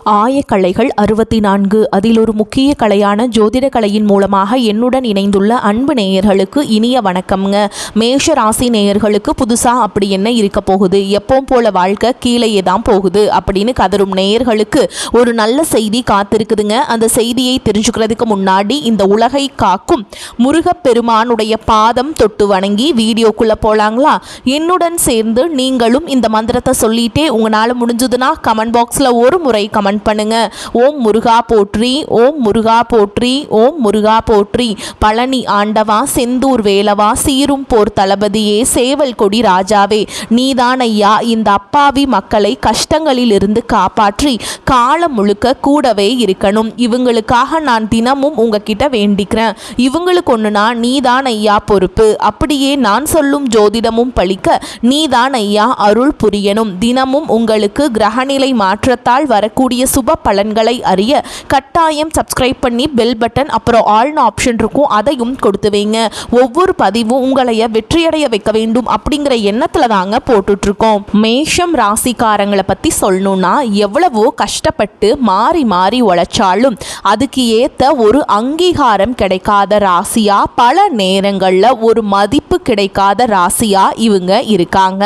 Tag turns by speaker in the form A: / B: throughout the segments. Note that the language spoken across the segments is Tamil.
A: ஆயக்கலைகள் 64. அதில் ஒரு முக்கிய கலையான ஜோதிட கலையின் மூலமாக என்னுடன் இணைந்துள்ள அன்பு நேயர்களுக்கு இனிய வணக்கம்ங்க. மேஷ ராசி நேயர்களுக்கு புதுசாக அப்படி என்ன இருக்க போகுது, எப்பவும் போல வாழ்க்கை கீழேயே தான் போகுது அப்படின்னு கதரும் நேயர்களுக்கு ஒரு நல்ல செய்தி காத்திருக்குதுங்க. அந்த செய்தியை தெரிஞ்சுக்கிறதுக்கு முன்னாடி இந்த உலகை காக்கும் முருகப்பெருமானுடைய பாதம் தொட்டு வணங்கி வீடியோக்குள்ளே போகலாங்களா? என்னுடன் சேர்ந்து நீங்களும் இந்த மந்திரத்தை சொல்லிட்டே உங்களால் முடிஞ்சதுன்னா கமெண்ட் பாக்ஸில் ஒரு முறை கமெண்ட் பண்ணுங்க. ஓம் முருகா போற்றி, ஓம் முருகா போற்றி, ஓம் முருகா போற்றி. பழனி ஆண்டவா, செந்தூர் வேலவா, சீரும் போர் தளபதியே, சேவல் கொடி ராஜாவே, நீதான் ஐயா இந்த அப்பாவி மக்களை கஷ்டங்களில் இருந்து காப்பாற்றி காலம் முழுக்க கூடவே இருக்கணும். இவங்களுக்காக நான் தினமும் உங்ககிட்ட வேண்டிக்கிறேன். இவங்களுக்கு ஒண்ணுனா நீதான் ஐயா பொறுப்பு. அப்படியே நான் சொல்லும் ஜோதிடமும் பழிக்க நீதான் ஐயா அருள் புரியணும். தினமும் உங்களுக்கு கிரகநிலை மாற்றத்தால் வரக்கூடிய சுப பலன்களை அறிய கட்டாயம் சப்ஸ்கிரைப் பண்ணி பெல் பட்டன் அப்புறம் ஆல்னு ஆப்ஷன் இருக்கும், அதையும் கொடுத்து வைங்க. ஒவ்வொரு பதிவும் உங்களைய வெற்றியடைய வைக்க வேண்டும் அப்படிங்கிற எண்ணத்துல தாங்க போட்டுட்டு இருக்கோம். மேஷம் ராசிக்காரங்களை பத்தி சொல்லணும்னா எவ்வளவோ கஷ்டப்பட்டு மாறி மாறி உழைச்சாலும் அதுக்கு ஏத்த ஒரு அங்கீகாரம் கிடைக்காத ராசியா, பல நேரங்கள்ல ஒரு மதிப்பு கிடைக்காத ராசியா இவங்க இருக்காங்க.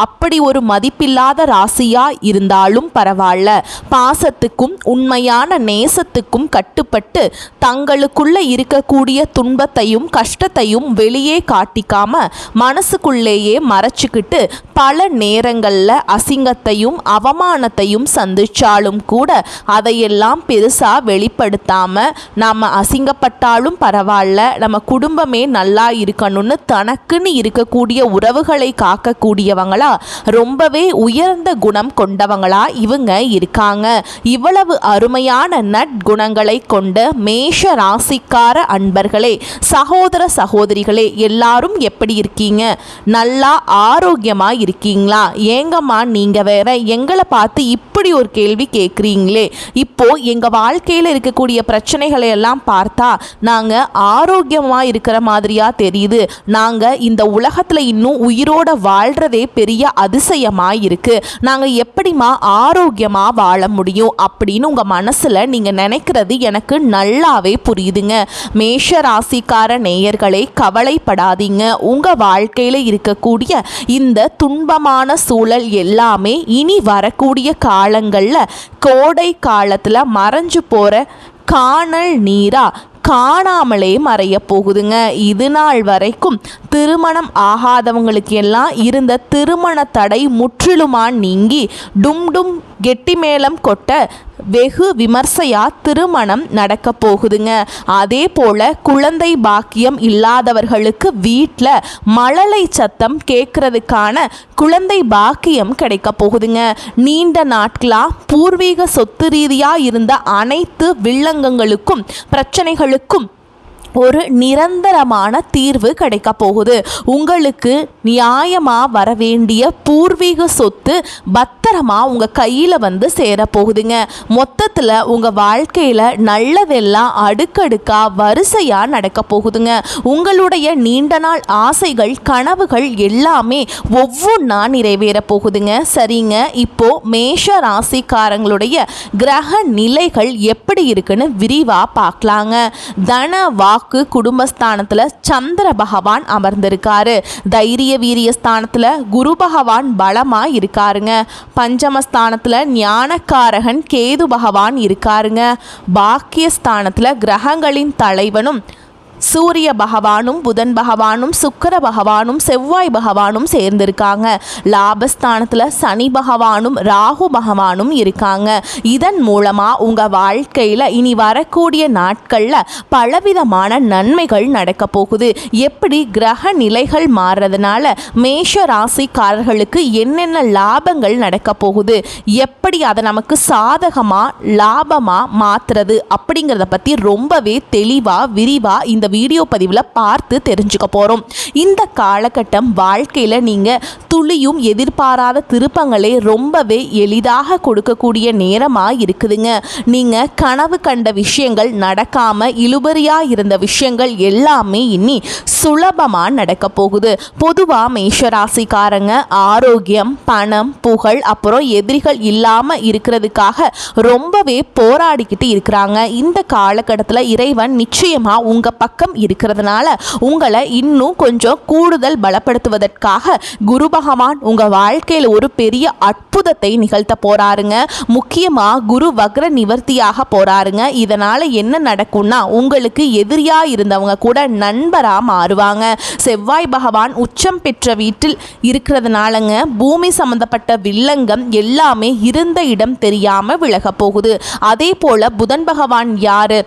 A: அப்படி ஒரு மதிப்பில்லாத ராசியா இருந்தாலும் பரவாயில்ல, பாசத்துக்கும் உண்மையான நேசத்துக்கும் கட்டுப்பட்டு தங்களுக்குள்ள இருக்கக்கூடிய துன்பத்தையும் கஷ்டத்தையும் வெளியே காட்டிக்காம மனசுக்குள்ளேயே மறைச்சிக்கிட்டு பல நேரங்களில் அசிங்கத்தையும் அவமானத்தையும் சந்திச்சாலும் கூட அதையெல்லாம் பெருசாக வெளிப்படுத்தாம நம்ம அசிங்கப்பட்டாலும் பரவாயில்ல, நம்ம குடும்பமே நல்லா இருக்கணும்னு தனக்குன்னு இருக்கக்கூடிய உறவுகளை காக்கக்கூடியவங்களா, ரொம்பவே உயர்ந்த குணம் கொண்டவங்களா இவங்க இருக்காங்க. இவ்வளவு அருமையான நற்குணங்களை கொண்ட மேஷ ராசிக்கார அன்பர்களே, சகோதர சகோதரிகளே, எல்லாரும் எப்படி இருக்கீங்க? நல்லா ஆரோக்கியமா இருக்கீங்களா? ஏங்கம்மா நீங்க வேற எங்களை பார்த்து இப்படி ஒரு கேள்வி கேட்குறீங்களே? இப்போ எங்க வாழ்க்கையில் இருக்கக்கூடிய பிரச்சனைகளை எல்லாம் பார்த்தா நாங்க ஆரோக்கியமா இருக்கிற மாதிரியா தெரியுது. நாங்க இந்த உலகத்துல இன்னும் உயிரோட வாழ்றதே பெரிய அதிசயமா இருக்கு. நாங்க எப்படிமா ஆரோக்கியமா வாழ முடியும் அப்படின்னு உங்க மனசுல நீங்க நினைக்கிறது எனக்கு நல்லாவே புரியுதுங்க. மேஷ ராசிக்கார நேயர்களே, கவலைப்படாதீங்க. உங்க வாழ்க்கையில இருக்கக்கூடிய இந்த துன்பமான சூழல் எல்லாமே இனி வரக்கூடிய காலங்கள்ல கோடை காலத்துல மறைஞ்சு போற காணல் நீரா காணாமலே மறைய போகுதுங்க. இது நாள் வரைக்கும் திருமணம் ஆகாதவங்களுக்கு எல்லாம் இருந்த திருமண தடை முற்றிலுமா நீங்கி டும் டும் கெட்டி மேளம் கொட்ட வெகு விமர்சையா திருமணம் நடக்க போகுதுங்க. அதே போல குழந்தை பாக்கியம் இல்லாதவர்களுக்கு வீட்டில் மழலை சத்தம் கேட்கறதுக்கான குழந்தை பாக்கியம் கிடைக்க போகுதுங்க. நீண்ட நாட்களா பூர்வீக சொத்து ரீதியா இருந்த அனைத்து வில்லங்கங்களுக்கும் பிரச்சனைகளுக்கும் ஒரு நிரந்தரமான தீர்வு கிடைக்க போகுது. உங்களுக்கு நியாயமா வர வேண்டிய பூர்வீக சொத்து பத்திரமா உங்க கையில வந்து சேர போகுதுங்க. மொத்தத்துல உங்க வாழ்க்கையில நல்லதெல்லாம் அடுக்கடுக்கா வரிசையா நடக்க போகுதுங்க. உங்களுடைய நீண்ட நாள் ஆசைகள் கனவுகள் எல்லாமே ஒவ்வொன்றா நிறைவேற போகுதுங்க. சரிங்க, இப்போ மேஷ ராசிக்காரங்களுடைய கிரக நிலைகள் எப்படி இருக்குன்னு விரிவா பார்க்கலாங்க. தன வாக்கு குடும்பஸ்தானத்துல சந்திர பகவான் அமர்ந்திருக்காரு. தைரிய வீரிய ஸ்தானத்துல குரு பகவான் பலமா இருக்காருங்க. பஞ்சமஸ்தானத்துல ஞானக்காரகன் கேது பகவான் இருக்காருங்க. பாக்கியஸ்தானத்துல கிரகங்களின் தலைவனும் சூரிய பகவானும் புதன் பகவானும் சுக்கிர பகவானும் செவ்வாய் பகவானும் சேர்ந்திருக்காங்க. லாபஸ்தானத்தில் சனி பகவானும் ராகு பகவானும் இருக்காங்க. இதன் மூலமாக உங்கள் வாழ்க்கையில் இனி வரக்கூடிய நாட்களில் பலவிதமான நன்மைகள் நடக்க போகுது. எப்படி கிரக நிலைகள் மாறுறதுனால மேஷ ராசிக்காரர்களுக்கு என்னென்ன லாபங்கள் நடக்க போகுது, எப்படி அதை நமக்கு சாதகமாக லாபமாக மாற்றுறது அப்படிங்கிறத பற்றி ரொம்பவே தெளிவாக விரிவாக இந்த வீடியோ பதிவில் பார்த்து தெரிஞ்சுக்க போகிறோம். இந்த காலகட்டம் வாழ்க்கையில் நீங்கள் துளியும் எதிர்பாராத திருப்பங்களை ரொம்பவே எளிதாக கொடுக்கக்கூடிய நேரமாக இருக்குதுங்க. நீங்கள் கனவு கண்ட விஷயங்கள் நடக்காமல் இழுபறியாக இருந்த விஷயங்கள் எல்லாமே இனி சுலபமாக நடக்க போகுது. பொதுவாக மேஷராசிக்காரங்க ஆரோக்கியம், பணம், புகழ், அப்புறம் எதிரிகள் இல்லாமல் இருக்கிறதுக்காக ரொம்பவே போராடிக்கிட்டு இருக்கிறாங்க. இந்த காலகட்டத்தில் இறைவன் நிச்சயமாக உங்கள் பக்கம் இருக்கிறதுனால உங்களை இன்னும் கொஞ்சம் கூடுதல் பலப்படுத்துவதற்காக குரு பகவான் உங்கள் வாழ்க்கையில் ஒரு பெரிய அற்புதத்தை நிகழ்த்த போறாருங்க. முக்கியமாக குரு வக்ர நிவர்த்தியாக போறாருங்க. இதனால் என்ன நடக்கும்னா உங்களுக்கு எதிரியாக இருந்தவங்க கூட நண்பராக மாறுவாங்க. செவ்வாய் பகவான் உச்சம் பெற்ற வீட்டில் இருக்கிறதுனாலங்க பூமி சம்பந்தப்பட்ட வில்லங்கம் எல்லாமே இருந்த இடம் தெரியாம விலக போகுது. அதே போல புதன் பகவான் யார்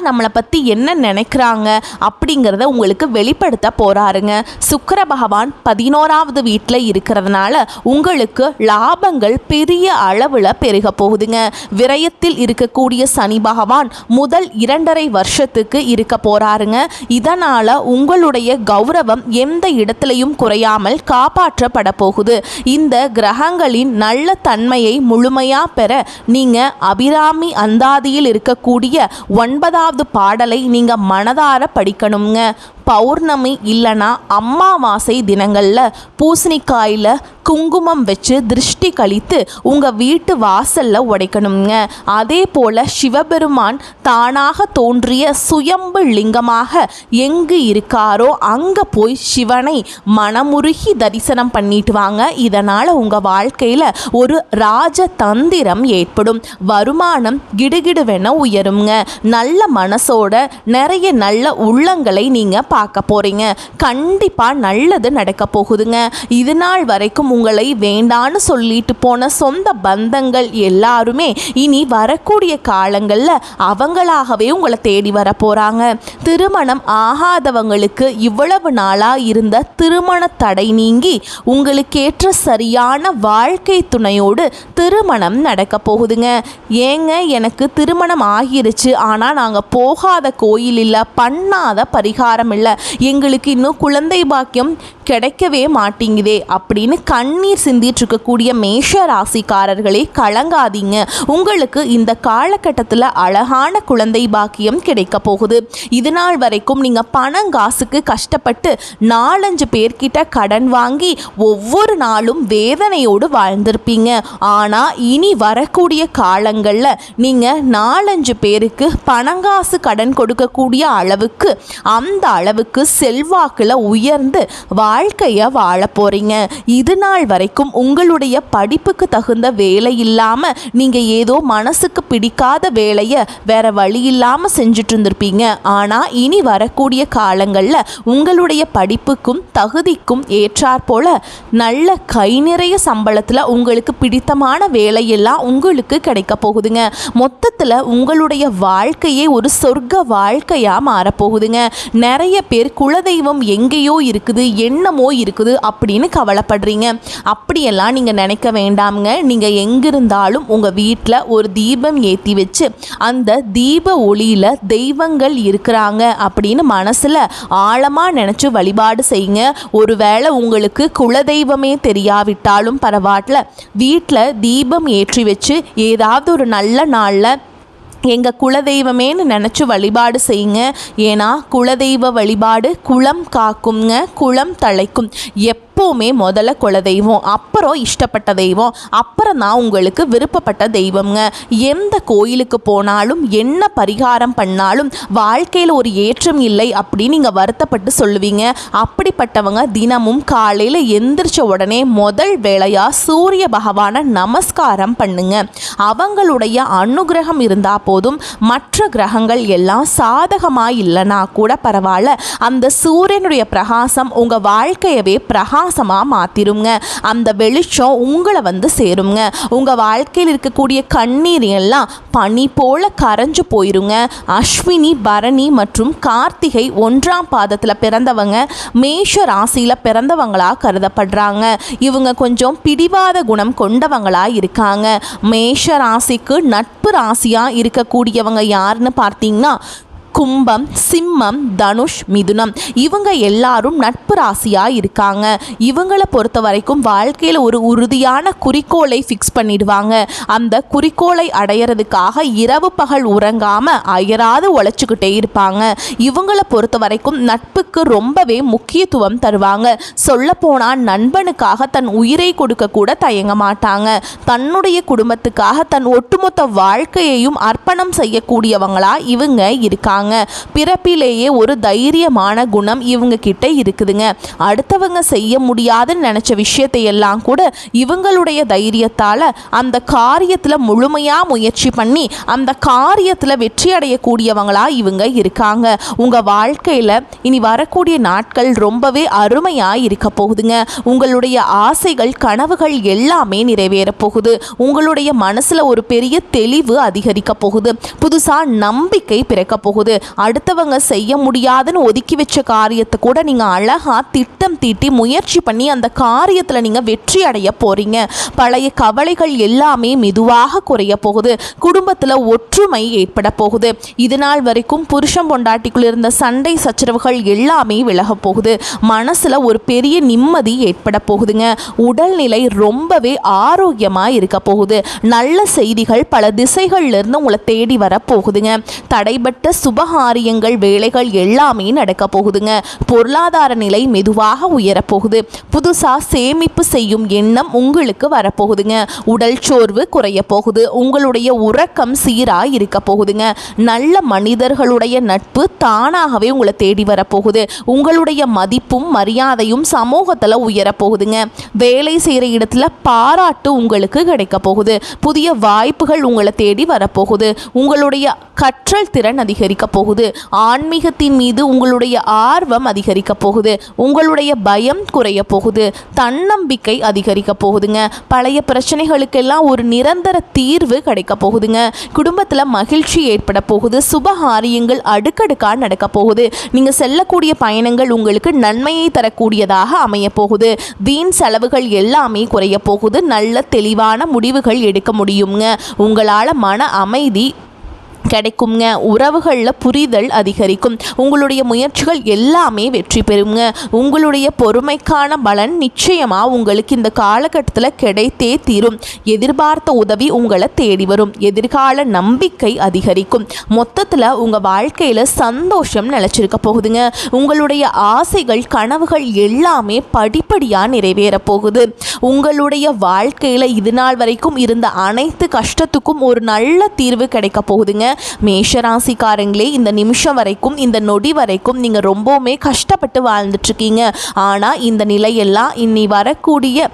A: நம்மளை பற்றி என்ன நினைக்கிறாங்க அப்படிங்கிறத உங்களுக்கு வெளிப்படுத்த போகிறாருங்க. சுக்கிர பகவான் 11வது வீட்டில் இருக்கிறதுனால உங்களுக்கு லாபங்கள் பெரிய அளவில் பெருக போகுதுங்க. விரயத்தில் இருக்கக்கூடிய சனி பகவான் முதல் 2.5 வருஷத்துக்கு இருக்க போகிறாருங்க. இதனால் உங்களுடைய கௌரவம் எந்த இடத்துலையும் குறையாமல் காப்பாற்றப்பட போகுது. இந்த கிரகங்களின் நல்ல தன்மையை முழுமையாக பெற நீங்கள் அபிராமி அந்தாதியில் இருக்கக்கூடிய 9வது பாடலை நீங்கள் மனதார படிக்கணுங்க. பௌர்ணமி இல்லைனா அமாவாசை தினங்களில் பூசணிக்காயில் குங்குமம் வச்சு திருஷ்டி கழித்து உங்கள் வீட்டு வாசலில் உடைக்கணுங்க. அதே போல் சிவபெருமான் தானாக தோன்றிய சுயம்பு லிங்கமாக எங்கு இருக்காரோ அங்கே போய் சிவனை மனமுருகி தரிசனம் பண்ணிட்டு வாங்க. இதனால் உங்கள் வாழ்க்கையில் ஒரு ராஜதந்திரம் ஏற்படும். வருமானம் கிடுகிடுவென உயருங்க. நல்ல மனசோட நிறைய நல்ல உள்ளங்களை நீங்கள் பார்க்க போறீங்க. கண்டிப்பா நல்லது நடக்க போகுதுங்க. இது நாள் வரைக்கும் உங்களை வேண்டான்னு சொல்லிட்டு போன சொந்த பந்தங்கள் எல்லாருமே இனி வரக்கூடிய காலங்களில் அவங்களாகவே உங்களை தேடி வர போறாங்க. திருமணம் ஆகாதவங்களுக்கு இவ்வளவு நாளா இருந்த திருமண தடை நீங்கி உங்களுக்கேற்ற சரியான வாழ்க்கை துணையோடு திருமணம் நடக்க போகுதுங்க. ஏங்க எனக்கு திருமணம் ஆகிருச்சு, ஆனால் நாங்கள் போகாத கோயில் இல்லை, பண்ணாத பரிகாரம் இல்லை, எங்களுக்கு இன்னும் குழந்தை பாக்கியம் கிடைக்கவே மாட்டேங்குதே அப்படின்னு கண்ணீர் சிந்திட்டு இருக்கக்கூடிய மேஷ ராசிக்காரர்களே கலங்காதீங்க. உங்களுக்கு இந்த காலகட்டத்தில் அழகான குழந்தை பாக்கியம் கிடைக்க போகுது. இது நாள் வரைக்கும் நீங்கள் பணங்காசுக்கு கஷ்டப்பட்டு 4-5 பேர்கிட்ட கடன் வாங்கி ஒவ்வொரு நாளும் வேதனையோடு வாழ்ந்திருப்பீங்க. ஆனால் இனி வரக்கூடிய காலங்களில் நீங்கள் 4-5 பேருக்கு பணங்காசு கடன் கொடுக்கக்கூடிய அளவுக்கு அந்த அளவுக்கு செல்வாக்கில் உயர்ந்து வாழ்க்கையை வாழ போறீங்க. இது நாள் வரைக்கும் உங்களுடைய படிப்புக்கு தகுந்த வேலை இல்லாமல் நீங்கள் ஏதோ மனசுக்கு பிடிக்காத வேலையை வேற வழி இல்லாமல் செஞ்சுட்டு இருந்திருப்பீங்க. ஆனால் இனி வரக்கூடிய காலங்களில் உங்களுடைய படிப்புக்கும் தகுதிக்கும் ஏற்றாற் போல நல்ல கை நிறைய சம்பளத்தில் உங்களுக்கு பிடித்தமான வேலையெல்லாம் உங்களுக்கு கிடைக்க போகுதுங்க. மொத்தத்தில் உங்களுடைய வாழ்க்கையே ஒரு சொர்க்க வாழ்க்கையாக மாறப்போகுதுங்க. நிறைய பேர் குலதெய்வம் எங்கேயோ இருக்குது, என்னமோ இருக்குது அப்படின்னு கவலைப்படுறீங்க. அப்படியெல்லாம் நீங்கள் நினைக்க வேண்டாமுங்க. நீங்கள் எங்கிருந்தாலும் உங்கள் வீட்டில் ஒரு தீபம் ஏற்றி வச்சு அந்த தீப ஒளியில் தெய்வங்கள் இருக்கிறாங்க அப்படின்னு மனசில் ஆழமாக நினச்சி வழிபாடு செய்யுங்க. ஒருவேளை உங்களுக்கு குலதெய்வமே தெரியாவிட்டாலும் பரவாயில்ல, வீட்டில் தீபம் ஏற்றி வச்சு ஏதாவது ஒரு நல்ல நாளில் எங்கள் குலதெய்வமேன்னு நினச்சி வழிபாடு செய்யுங்க. ஏன்னா குலதெய்வ வழிபாடு குலம் காக்குங்க, குலம் தழைக்கும். எப்போவுமே முதல்ல குலதெய்வம், அப்புறம் இஷ்டப்பட்ட தெய்வம், அப்புறம் தான் உங்களுக்கு விருப்பப்பட்ட தெய்வம்ங்க. எந்த கோயிலுக்கு போனாலும் என்ன பரிகாரம் பண்ணாலும் வாழ்க்கையில் ஒரு ஏற்றம் இல்லை அப்படின்னு நீங்கள் வருத்தப்பட்டு சொல்லுவீங்க. அப்படிப்பட்டவங்க தினமும் காலையில் எந்திரிச்ச உடனே முதல் வேளையாக சூரிய பகவானை நமஸ்காரம் பண்ணுங்க. அவங்களுடைய அனுகிரகம் இருந்தால் போதும். மற்ற கிரகங்கள் எல்லாம் சாதகமாக இல்லைனா கூட பரவாயில்ல, அந்த சூரியனுடைய பிரகாசம் உங்கள் வாழ்க்கையவே பிரகாசமாக மாற்றிருங்க. அந்த வெளிச்சம் உங்களை வந்து சேருங்க. உங்கள் வாழ்க்கையில் இருக்கக்கூடிய கண்ணீர் எல்லாம் பனி போல கரைஞ்சு போயிருங்க. அஸ்வினி, பரணி மற்றும் கார்த்திகை 1ஆம் பாதத்தில் பிறந்தவங்க மேஷ ராசியில் பிறந்தவங்களாக கருதப்படுறாங்க. இவங்க கொஞ்சம் பிடிவாத குணம் கொண்டவங்களாக இருக்காங்க. மேஷ ராசிக்கு நட்பு ராசியாக இருக்கக்கூடியவங்க யாருன்னு பார்த்தீங்கன்னா கும்பம், சிம்மம், தனுஷ், மிதுனம் இவங்க எல்லாரும் நட்பு ராசியாக இருக்காங்க. இவங்களை பொறுத்த வரைக்கும் வாழ்க்கையில் ஒரு உறுதியான குறிக்கோளை ஃபிக்ஸ் பண்ணிடுவாங்க. அந்த குறிக்கோளை அடையிறதுக்காக இரவு பகல் உறங்காம அயராது உழைச்சிக்கிட்டே இருப்பாங்க. இவங்களை பொறுத்த வரைக்கும் நட்புக்கு ரொம்பவே முக்கியத்துவம் தருவாங்க. சொல்லப்போனால் நண்பனுக்காக தன் உயிரை கொடுக்க கூட தயங்க மாட்டாங்க. தன்னுடைய குடும்பத்துக்காக தன் ஒட்டுமொத்த வாழ்க்கையையும் அர்ப்பணம் செய்யக்கூடியவங்களா இவங்க இருக்காங்க. பிறப்பிலேயே ஒரு தைரியமான குணம் இவங்க கிட்ட இருக்குதுங்க. அடுத்தவங்க செய்ய முடியாதுன்னு நினைச்ச விஷயத்தை எல்லாம் கூட இவங்களுடைய தைரியத்தால அந்த காரியத்தில் முழுமையாக முயற்சி பண்ணி அந்த காரியத்தில் வெற்றி அடையக்கூடியவங்களா இவங்க இருக்காங்க. உங்கள் வாழ்க்கையில் இனி வரக்கூடிய நாட்கள் ரொம்பவே அருமையாக இருக்க போகுதுங்க. உங்களுடைய ஆசைகள், கனவுகள் எல்லாமே நிறைவேற போகுது. உங்களுடைய மனசில் ஒரு பெரிய தெளிவு அதிகரிக்க போகுது. புதுசாக நம்பிக்கை பிறக்க போகுது. அடுத்தவங்க செய்ய முடியாதுன்னு ஒதுக்கி வச்ச காரியத்தை கூட நீங்கள் அழகாக திட்டம் தீட்டி முயற்சி பண்ணி அந்த காரியத்தில் நீங்கள் வெற்றி அடைய போகிறீங்க. பழைய கவலைகள் எல்லாமே மெதுவாக குறைய போகுது. குடும்பத்தில் ஒற்றுமை ஏற்பட போகுது. இதுநாள் வரைக்கும் புருஷன் பொண்டாட்டிக்குள் இருந்த சண்டை சச்சரவுகள் எல்லாமே விலக போகுது. மனசில் ஒரு பெரிய நிம்மதி ஏற்பட போகுதுங்க. உடல்நிலை ரொம்பவே ஆரோக்கியமாக இருக்க போகுது. நல்ல செய்திகள் பல திசைகள்லேருந்து உங்களை தேடி வர போகுதுங்க. தடைபட்ட சுபகாரியங்கள், வேலைகள் எல்லாமே நடக்க போகுதுங்க. பொருளாதார நிலை மெதுவாக உயரப்போகுது. புதுசாக சேமிப்பு செய்யும் எண்ணம் உங்களுக்கு வரப்போகுதுங்க. உடல் சோர்வு குறைய போகுது. உங்களுடைய உறக்கம் சீராக இருக்க போகுதுங்க. நல்ல மனிதர்களுடைய நட்பு தானாகவே உங்களை தேடி வரப்போகுது. உங்களுடைய மதிப்பும் மரியாதையும் சமூகத்தில் உயரப்போகுதுங்க. வேலை செய்கிற இடத்துல பாராட்டு உங்களுக்கு கிடைக்க போகுது. புதிய வாய்ப்புகள் உங்களை தேடி வரப்போகுது. உங்களுடைய கற்றல் திறன் அதிகரிக்க போகுது. ஆன்மீகத்தின் மீது உங்களுடைய ஆர்வம் அதிகரிக்க போகுது. உங்களுடைய பயம் குறைய போகுது. தன்னம்பிக்கை அதிகரிக்க போகுதுங்க. பழைய பிரச்சனைகளுக்கெல்லாம் ஒரு நிரந்தர தீர்வு கிடைக்க போகுதுங்க. குடும்பத்தில் மகிழ்ச்சி ஏற்பட போகுது. சுபகாரியங்கள் அடுக்கடுக்காக நடக்க போகுது. நீங்கள் செல்லக்கூடிய பயணங்கள் உங்களுக்கு நன்மையை தரக்கூடியதாக அமைய போகுது. வீண் செலவுகள் எல்லாமே குறைய போகுது. நல்ல தெளிவான முடிவுகள் எடுக்க முடியுங்க. உங்களால் மன அமைதி கிடைக்குங்க. உறவுகளில் புரிதல் அதிகரிக்கும். உங்களுடைய முயற்சிகள் எல்லாமே வெற்றி பெறுங்க. உங்களுடைய பொறுமைக்கான பலன் நிச்சயமாக உங்களுக்கு இந்த காலகட்டத்தில் கிடைத்தே தீரும். எதிர்பார்த்த உதவி உங்களை தேடி வரும். எதிர்கால நம்பிக்கை அதிகரிக்கும். மொத்தத்தில் உங்கள் வாழ்க்கையில் சந்தோஷம் நிலச்சிருக்க போகுதுங்க. உங்களுடைய ஆசைகள், கனவுகள் எல்லாமே படிப்படியாக நிறைவேற போகுது. உங்களுடைய வாழ்க்கையில் இது நாள் வரைக்கும் இருந்த அனைத்து கஷ்டத்துக்கும் ஒரு நல்ல தீர்வு கிடைக்க போகுதுங்க. மேஷராசிக்காரங்களே, இந்த நிமிஷம் வரைக்கும், இந்த நொடி வரைக்கும் நீங்கள் ரொம்பவுமே கஷ்டப்பட்டு வாழ்ந்துட்டுருக்கீங்க. ஆனால் இந்த நிலையெல்லாம் இனி வரக்கூடிய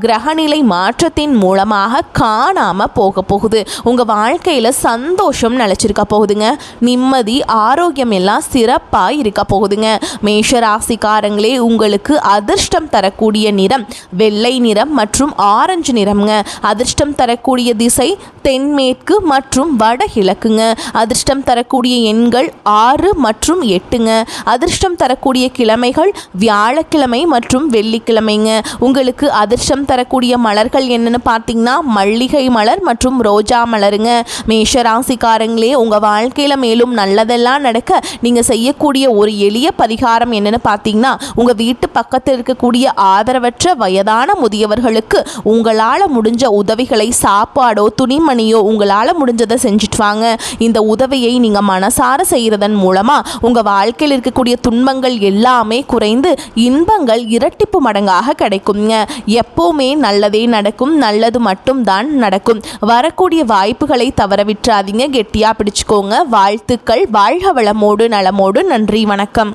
A: கிரகநிலை மாற்றத்தின் மூலமாக காணாமல் போக போகுது. உங்கள் வாழ்க்கையில் சந்தோஷம் நிலச்சிருக்க போகுதுங்க. நிம்மதி, ஆரோக்கியம் எல்லாம் சிறப்பாக இருக்க போகுதுங்க. மேஷராசிக்காரங்களே, உங்களுக்கு அதிர்ஷ்டம் தரக்கூடிய நிறம் வெள்ளை நிறம் மற்றும் ஆரஞ்சு நிறம்ங்க. அதிர்ஷ்டம் தரக்கூடிய திசை தென்மேற்கு மற்றும் வடகிழக்குங்க. அதிர்ஷ்டம் தரக்கூடிய எண்கள் 6 மற்றும் 8ங்க. அதிர்ஷ்டம் தரக்கூடிய கிழமைகள் வியாழக்கிழமை மற்றும் வெள்ளிக்கிழமைங்க. உங்களுக்கு அதிர்ஷ்டம் தரக்கூடிய மலர்கள் என்னன்னு பார்த்தீங்கன்னா மல்லிகை மலர் மற்றும் ரோஜா மலருங்க. மேஷராசிக்காரங்களே, உங்கள் வாழ்க்கையில் மேலும் நல்லதெல்லாம் நடக்க நீங்கள் செய்யக்கூடிய ஒரு எளிய பரிகாரம் என்னன்னு பார்த்தீங்கன்னா, உங்கள் வீட்டு பக்கத்தில் இருக்கக்கூடிய ஆதரவற்ற வயதான முதியவர்களுக்கு உங்களால் முடிஞ்ச உதவிகளை, சாப்பாடோ துணிமணியோ உங்களால் முடிஞ்சதை செஞ்சுட்டு வாங்க. இந்த உதவியை நீங்கள் மனசார செய்கிறதன் மூலமாக உங்கள் வாழ்க்கையில் இருக்கக்கூடிய துன்பங்கள் எல்லாமே குறைந்து இன்பங்கள் இரட்டிப்பு மடங்காக கிடைக்குங்க. எப்போவுமே நல்லதே நடக்கும். நல்லது மட்டும்தான் நடக்கும். வரக்கூடிய வாய்ப்புகளை தவற விட்டுறாதீங்க. கெட்டியாக பிடிச்சுக்கோங்க. வாழ்த்துக்கள். வாழ்க வளமோடு நலமோடு. நன்றி, வணக்கம்.